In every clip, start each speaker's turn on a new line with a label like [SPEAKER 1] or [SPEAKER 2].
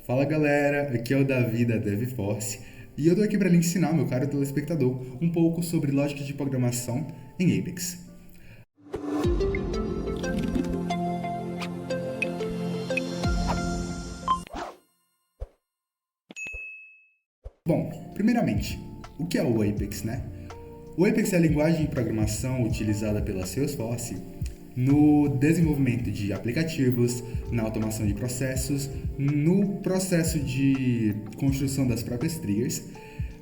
[SPEAKER 1] Fala galera, aqui é o Davi da DevForce e eu tô aqui para lhe ensinar, meu caro telespectador, um pouco sobre lógica de programação em Apex. Bom, primeiramente, o que é o Apex, né? O Apex é a linguagem de programação utilizada pela Salesforce no desenvolvimento de aplicativos, na automação de processos, no processo de construção das próprias triggers.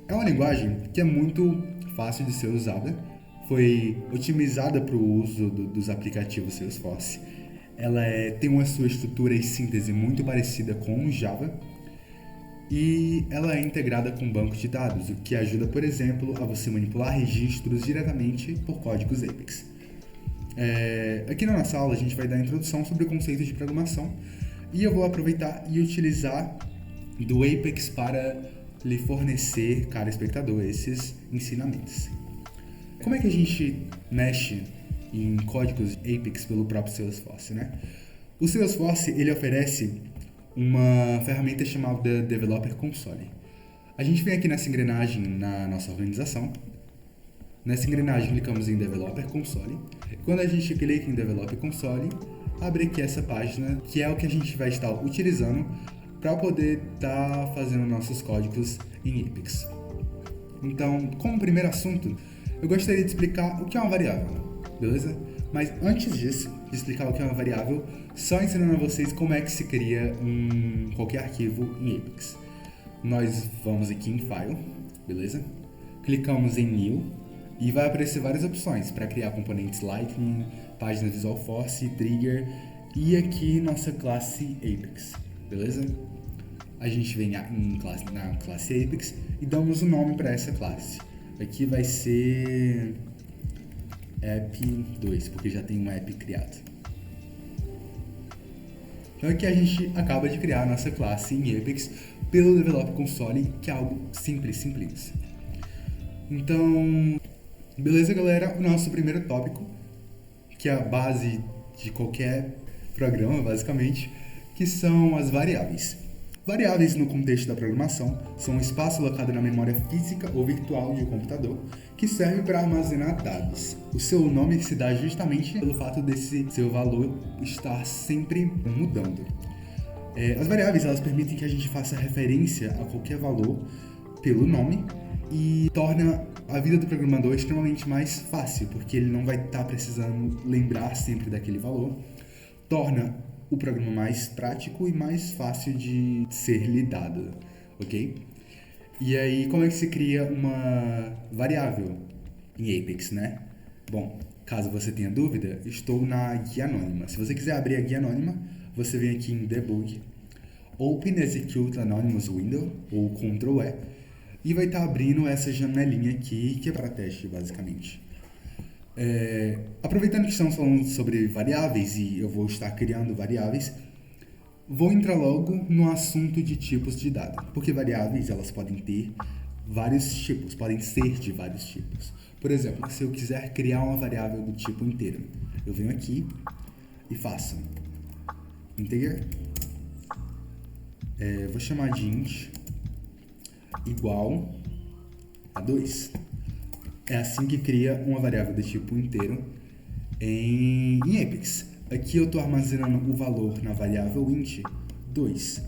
[SPEAKER 1] É uma linguagem que é muito fácil de ser usada, foi otimizada para o uso dos aplicativos Salesforce. Ela tem uma sua estrutura e síntese muito parecida com o Java, e ela é integrada com bancos de dados, o que ajuda, por exemplo, a você manipular registros diretamente por códigos Apex. Aqui na nossa aula a gente vai dar a introdução sobre o conceito de programação e eu vou aproveitar e utilizar do Apex para lhe fornecer, caro espectador, esses ensinamentos. Como é que a gente mexe em códigos Apex pelo próprio Salesforce, né? O Salesforce ele oferece uma ferramenta chamada Developer Console. A gente vem aqui nessa engrenagem na nossa organização. Nessa engrenagem clicamos em Developer Console. Quando a gente clica em Developer Console, abre aqui essa página, que é o que a gente vai estar utilizando para poder estar fazendo nossos códigos em Apex. Então, como primeiro assunto, eu gostaria de explicar o que é uma variável, beleza? Mas antes disso, de explicar o que é uma variável, só ensinando a vocês como é que se cria qualquer arquivo em Apex. Nós vamos aqui em File, beleza? Clicamos em New e vai aparecer várias opções para criar componentes Lightning, página Visual Force, Trigger e aqui nossa classe Apex, beleza? A gente vem na classe Apex e damos um nome para essa classe. Aqui vai ser app2, porque já tem um app criado. Então aqui a gente acaba de criar a nossa classe em Apex pelo Developer Console, que é algo simples. Então, beleza galera, o nosso primeiro tópico, que é a base de qualquer programa, basicamente, que são as variáveis. Variáveis, no contexto da programação, são um espaço alocado na memória física ou virtual de um computador que serve para armazenar dados. O seu nome se dá justamente pelo fato desse seu valor estar sempre mudando. As variáveis elas permitem que a gente faça referência a qualquer valor pelo nome e torna a vida do programador extremamente mais fácil, porque ele não vai estar precisando lembrar sempre daquele valor. Torna o programa mais prático e mais fácil de ser lidado, ok? E aí, como é que se cria uma variável em Apex, né? Bom, caso você tenha dúvida, estou na guia anônima. Se você quiser abrir a guia anônima, você vem aqui em Debug, Open Execute Anonymous Window, ou Ctrl E, e vai estar abrindo essa janelinha aqui, que é para teste, basicamente. Aproveitando que estamos falando sobre variáveis e eu vou estar criando variáveis, vou entrar logo no assunto de tipos de dado, porque variáveis elas podem ter vários tipos, podem ser de vários tipos. Por exemplo, se eu quiser criar uma variável do tipo inteiro, eu venho aqui e faço integer, vou chamar de int igual a 2. É assim que cria uma variável do tipo inteiro em Apex. Aqui eu estou armazenando o valor na variável int 2.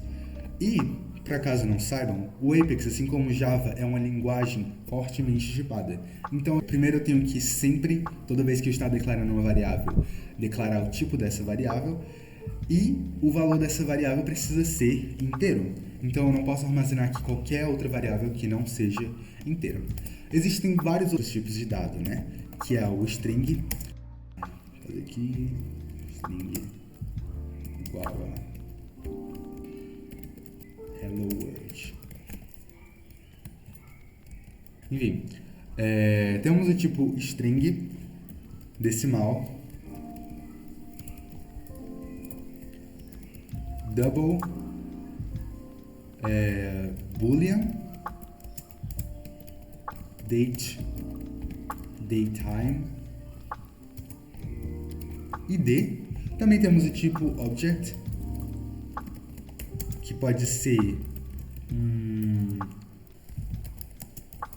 [SPEAKER 1] E, para caso não saibam, o Apex, assim como o Java, é uma linguagem fortemente tipada. Então, primeiro eu tenho que sempre, toda vez que eu estar declarando uma variável, declarar o tipo dessa variável e o valor dessa variável precisa ser inteiro. Então, eu não posso armazenar aqui qualquer outra variável que não seja inteiro. Existem vários outros tipos de dado, né? Que é o string. Vou fazer aqui. String igual a hello world. Enfim, temos o tipo string decimal, double, boolean, date, datetime e D. Também temos o tipo object, que que pode ser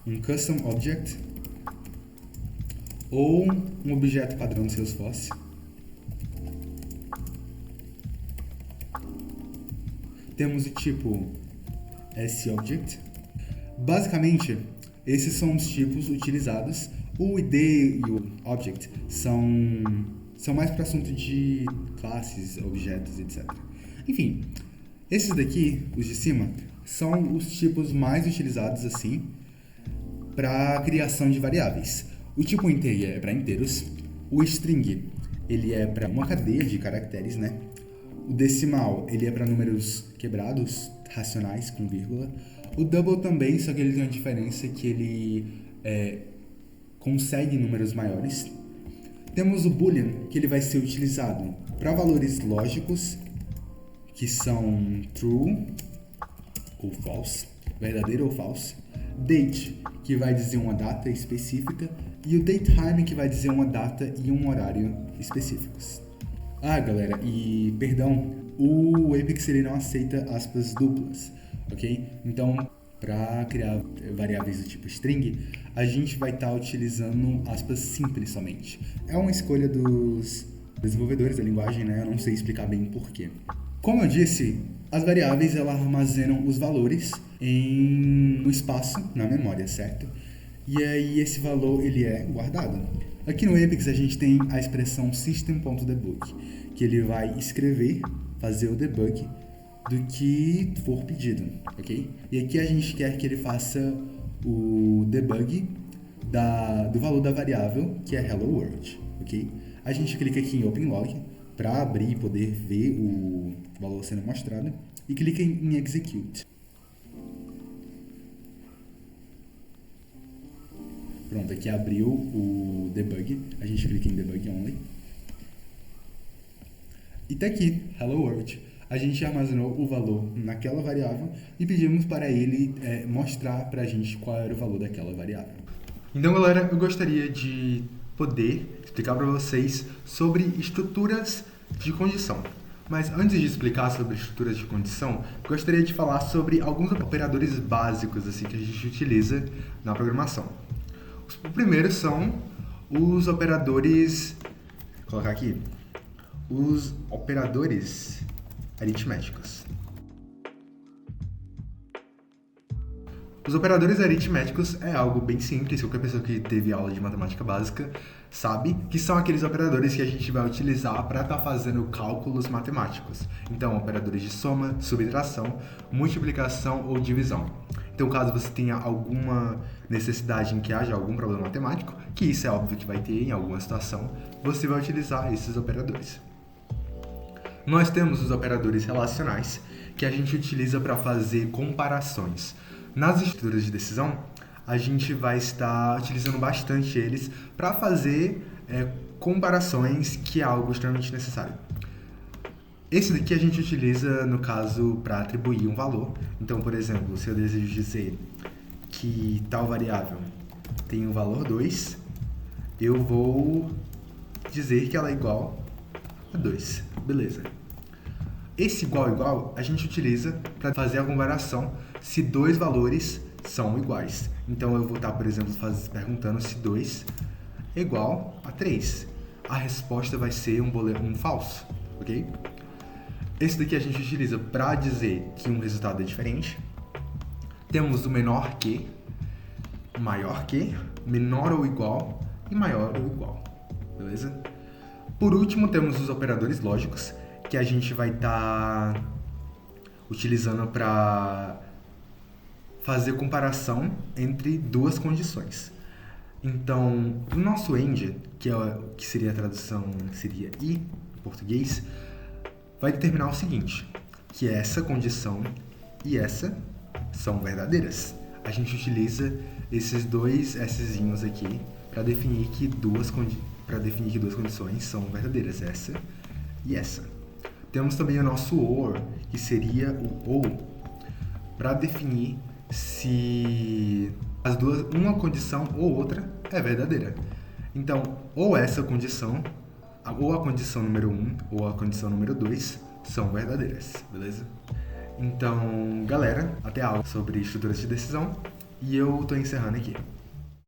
[SPEAKER 1] um custom object ou um objeto padrão do Salesforce. Temos o tipo SObject. Basicamente, esses são os tipos utilizados. O ID e o Object são mais para assunto de classes, objetos, etc. Enfim, esses daqui, os de cima, são os tipos mais utilizados assim para criação de variáveis. O tipo integer é para inteiros, o string ele é para uma cadeia de caracteres, né? O decimal ele é para números quebrados, racionais com vírgula. O double também, só que ele tem uma diferença que ele consegue números maiores. Temos o boolean, que ele vai ser utilizado para valores lógicos, que são true ou false, verdadeiro ou falso. Date, que vai dizer uma data específica, e o datetime, que vai dizer uma data e um horário específicos. Ah, galera, e perdão, o Apex ele não aceita aspas duplas, ok? Então, para criar variáveis do tipo string, a gente vai estar utilizando aspas simples somente. É uma escolha dos desenvolvedores da linguagem, né? Eu não sei explicar bem porquê. Como eu disse, as variáveis elas armazenam os valores no espaço, na memória, certo? E aí esse valor ele é guardado. Aqui no Apex a gente tem a expressão system.debug, que ele vai escrever, fazer o debug do que for pedido, ok? E aqui a gente quer que ele faça o debug do valor da variável, que é hello world, ok? A gente clica aqui em OpenLog para abrir e poder ver o valor sendo mostrado e clica em execute. Pronto, aqui abriu o debug, a gente clica em debug only. E tá aqui, hello world. A gente armazenou o valor naquela variável e pedimos para ele mostrar para a gente qual era o valor daquela variável. Então, galera, eu gostaria de poder explicar para vocês sobre estruturas de condição. Mas antes de explicar sobre estruturas de condição, gostaria de falar sobre alguns operadores básicos assim, que a gente utiliza na programação. Os primeiros são os operadores... Vou colocar aqui. Os operadores aritméticos. Os operadores aritméticos é algo bem simples, qualquer pessoa que teve aula de matemática básica sabe que são aqueles operadores que a gente vai utilizar para estar fazendo cálculos matemáticos. Então, operadores de soma, subtração, multiplicação ou divisão. Então, caso você tenha alguma necessidade em que haja algum problema matemático, que isso é óbvio que vai ter em alguma situação, você vai utilizar esses operadores. Nós temos os operadores relacionais, que a gente utiliza para fazer comparações. Nas estruturas de decisão, a gente vai estar utilizando bastante eles para fazer comparações, que é algo extremamente necessário. Esse daqui a gente utiliza, no caso, para atribuir um valor. Então, por exemplo, se eu desejo dizer que tal variável tem o valor 2, eu vou dizer que ela é igual a 2. Beleza. Esse igual a gente utiliza para fazer a comparação se dois valores são iguais. Então eu vou estar, por exemplo, perguntando se 2 é igual a 3. A resposta vai ser um falso, ok? Esse daqui a gente utiliza para dizer que um resultado é diferente. Temos o menor que, maior que, menor ou igual e maior ou igual, beleza? Por último, temos os operadores lógicos, que a gente vai estar utilizando para fazer comparação entre duas condições. Então, o nosso AND, que seria a tradução, seria I em português, vai determinar o seguinte, que essa condição e essa são verdadeiras. A gente utiliza esses dois Szinhos aqui para definir que duas condições são verdadeiras, essa e essa. Temos também o nosso OR, que seria o OU, para definir se uma condição ou outra é verdadeira. Então, ou essa condição, ou a condição número 1 ou a condição número 2 são verdadeiras, beleza? Então, galera, até a aula sobre estruturas de decisão e eu tô encerrando aqui.